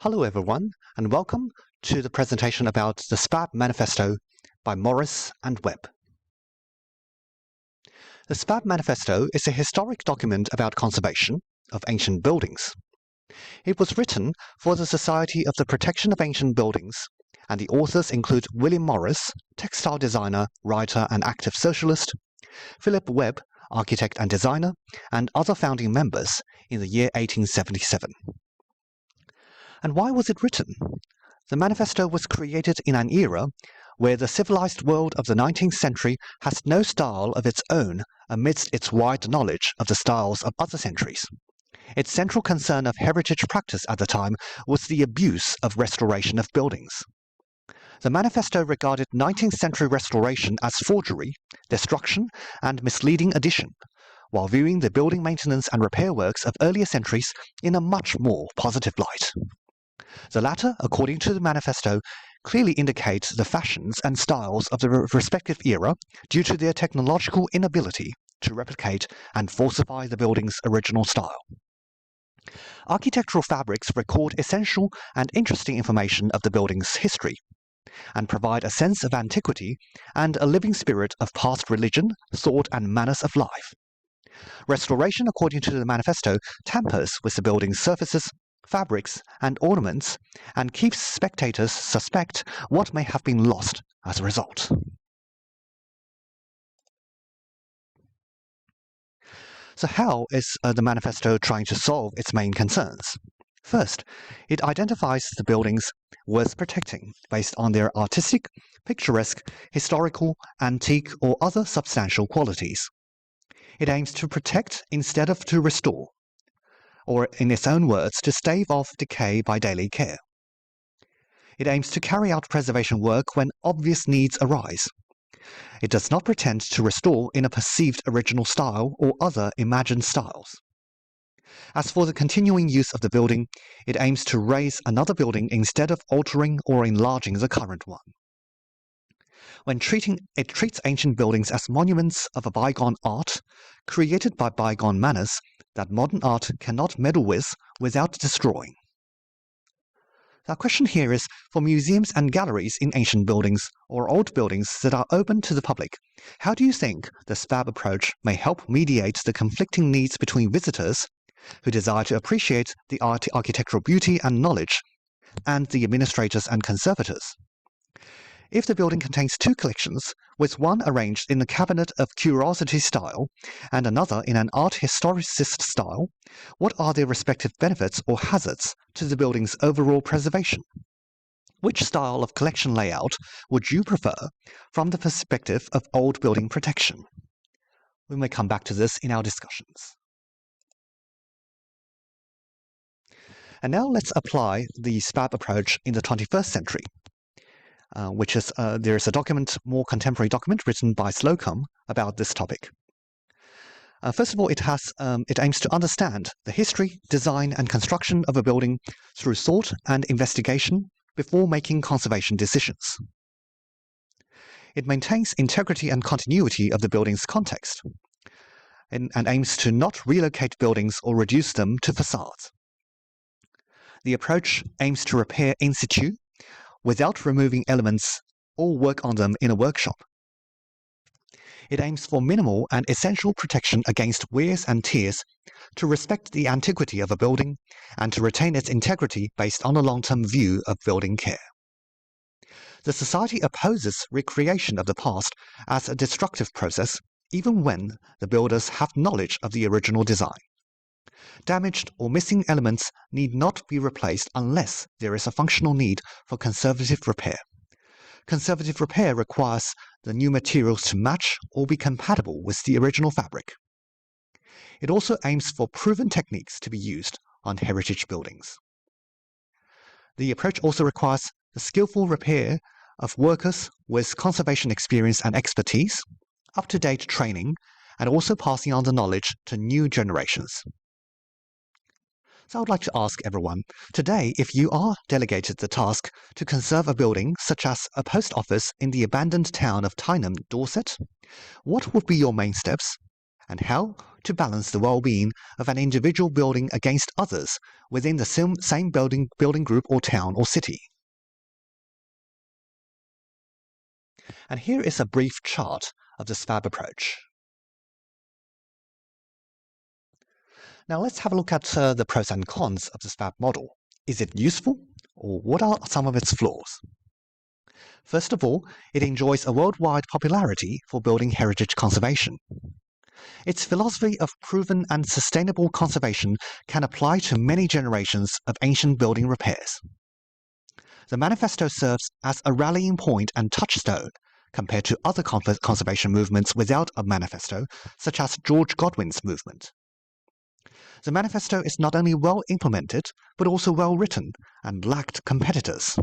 Hello everyone, and welcome to the presentation about the SPAB Manifesto by Morris and Webb. The SPAB Manifesto is a historic document about conservation of ancient buildings. It was written for the Society of the Protection of Ancient Buildings, and the authors include William Morris, textile designer, writer and active socialist, Philip Webb, architect and designer, and other founding members in the year 1877. And why was it written? The manifesto was created in an era where the civilized world of the 19th century has no style of its own amidst its wide knowledge of the styles of other centuries. Its central concern of heritage practice at the time was the abuse of restoration of buildings. The manifesto regarded 19th century restoration as forgery, destruction, and misleading addition, while viewing the building maintenance and repair works of earlier centuries in a much more positive light. The latter, according to the manifesto, clearly indicates the fashions and styles of the respective era due to their technological inability to replicate and falsify the building's original style. Architectural fabrics record essential and interesting information of the building's history, and provide a sense of antiquity and a living spirit of past religion, thought, and manners of life. Restoration, according to the manifesto, tampers with the building's surfaces, fabrics, and ornaments, and keeps spectators suspect what may have been lost as a result. So how is the manifesto trying to solve its main concerns? First, it identifies the buildings worth protecting based on their artistic, picturesque, historical, antique, or other substantial qualities. It aims to protect instead of to restore, or in its own words, to stave off decay by daily care. It aims to carry out preservation work when obvious needs arise. It does not pretend to restore in a perceived original style or other imagined styles. As for the continuing use of the building, it aims to raise another building instead of altering or enlarging the current one. When it treats ancient buildings as monuments of a bygone art, created by bygone manners, that modern art cannot meddle with without destroying. Our question here is, for museums and galleries in ancient buildings or old buildings that are open to the public, how do you think the SPAB approach may help mediate the conflicting needs between visitors who desire to appreciate the architectural beauty and knowledge, and the administrators and conservators? If the building contains two collections, with one arranged in a cabinet of curiosity style and another in an art historicist style, what are their respective benefits or hazards to the building's overall preservation? Which style of collection layout would you prefer from the perspective of old building protection? We may come back to this in our discussions. And now let's apply the SPAB approach in the 21st century. There is a more contemporary document written by Slocum about this topic. First of all, it aims to understand the history, design, and construction of a building through thought and investigation before making conservation decisions. It maintains integrity and continuity of the building's context, and aims to not relocate buildings or reduce them to facades. The approach aims to repair in situ, without removing elements or work on them in a workshop. It aims for minimal and essential protection against wears and tears, to respect the antiquity of a building, and to retain its integrity based on a long-term view of building care. The Society opposes recreation of the past as a destructive process, even when the builders have knowledge of the original design. Damaged or missing elements need not be replaced unless there is a functional need for conservative repair. Conservative repair requires the new materials to match or be compatible with the original fabric. It also aims for proven techniques to be used on heritage buildings. The approach also requires the skillful repair of workers with conservation experience and expertise, up-to-date training, and also passing on the knowledge to new generations. So I would like to ask everyone, today, if you are delegated the task to conserve a building such as a post office in the abandoned town of Tyneham, Dorset, what would be your main steps, and how to balance the well-being of an individual building against others within the same building group or town or city. And here is a brief chart of the SPAB approach. Now let's have a look at the pros and cons of the SPAB model. Is it useful, or what are some of its flaws? First of all, it enjoys a worldwide popularity for building heritage conservation. Its philosophy of proven and sustainable conservation can apply to many generations of ancient building repairs. The Manifesto serves as a rallying point and touchstone compared to other conservation movements without a manifesto, such as George Godwin's movement. The Manifesto is not only well implemented, but also well written and lacked competitors.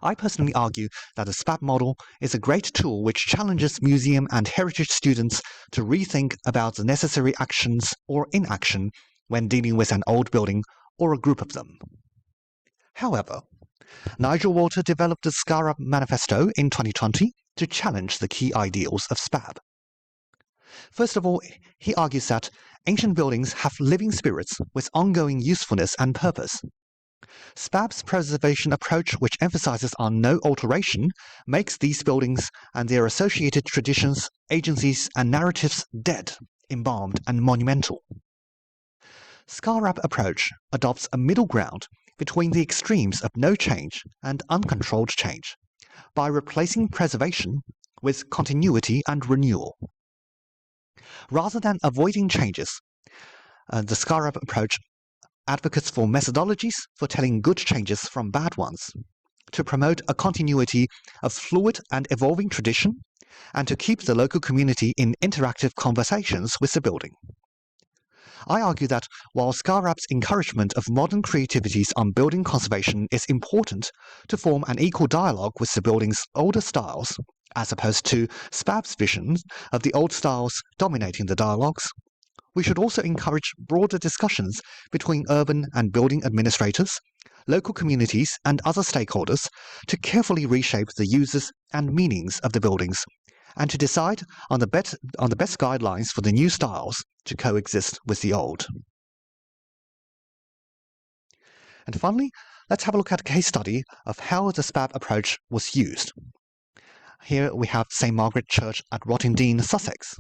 I personally argue that the SPAB model is a great tool which challenges museum and heritage students to rethink about the necessary actions or inaction when dealing with an old building or a group of them. However, Nigel Walter developed the SPAB Manifesto in 2020 to challenge the key ideals of SPAB. First of all, he argues that ancient buildings have living spirits with ongoing usefulness and purpose. SPAB's preservation approach, which emphasizes on no alteration, makes these buildings and their associated traditions, agencies, and narratives dead, embalmed, and monumental. SPAB approach adopts a middle ground between the extremes of no change and uncontrolled change by replacing preservation with continuity and renewal. Rather than avoiding changes, the SPAB approach advocates for methodologies for telling good changes from bad ones, to promote a continuity of fluid and evolving tradition, and to keep the local community in interactive conversations with the building. I argue that while SPAB's encouragement of modern creativities on building conservation is important to form an equal dialogue with the building's older styles, as opposed to SPAB's vision of the old styles dominating the dialogues, we should also encourage broader discussions between urban and building administrators, local communities, and other stakeholders to carefully reshape the uses and meanings of the buildings, and to decide on the best guidelines for the new styles to coexist with the old. And finally, let's have a look at a case study of how the SPAB approach was used. Here we have St. Margaret Church at Rottingdean, Sussex.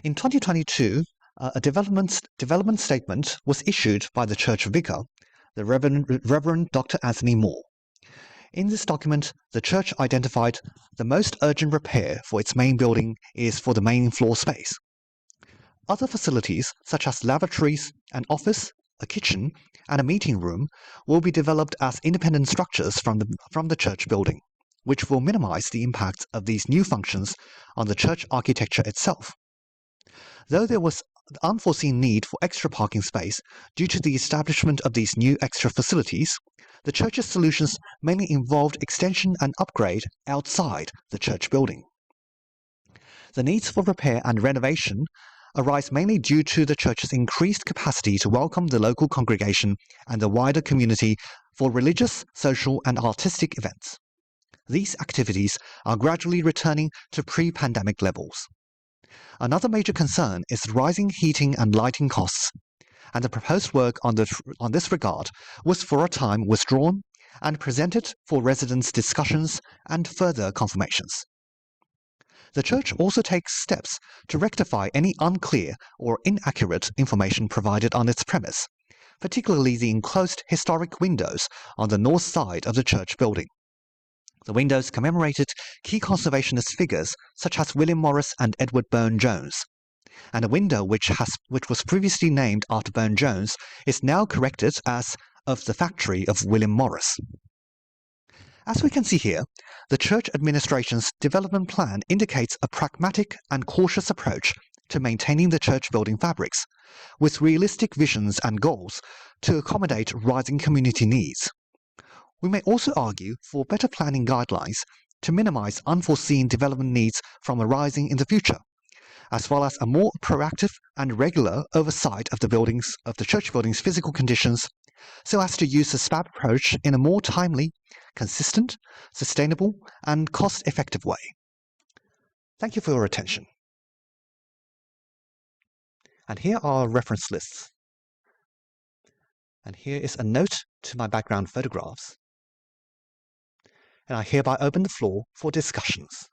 In 2022, a development statement was issued by the church vicar, the Reverend Dr. Anthony Moore. In this document, the church identified the most urgent repair for its main building is for the main floor space. Other facilities, such as lavatories, an office, a kitchen, and a meeting room, will be developed as independent structures from the church building, which will minimize the impact of these new functions on the church architecture itself. Though there was an unforeseen need for extra parking space due to the establishment of these new extra facilities, the church's solutions mainly involved extension and upgrade outside the church building. The needs for repair and renovation arise mainly due to the church's increased capacity to welcome the local congregation and the wider community for religious, social, and artistic events. These activities are gradually returning to pre-pandemic levels. Another major concern is rising heating and lighting costs, and the proposed work on this regard was for a time withdrawn and presented for residents' discussions and further confirmations. The church also takes steps to rectify any unclear or inaccurate information provided on its premise, particularly the enclosed historic windows on the north side of the church building. The windows commemorated key conservationist figures such as William Morris and Edward Burne-Jones, and a window which was previously named after Burne-Jones is now corrected as of the factory of William Morris. As we can see here, the church administration's development plan indicates a pragmatic and cautious approach to maintaining the church building fabrics, with realistic visions and goals to accommodate rising community needs. We may also argue for better planning guidelines to minimize unforeseen development needs from arising in the future, as well as a more proactive and regular oversight of the church building's physical conditions, so as to use the SPAB approach in a more timely, consistent, sustainable, and cost-effective way. Thank you for your attention. And here are reference lists. And here is a note to my background photographs. And I hereby open the floor for discussions.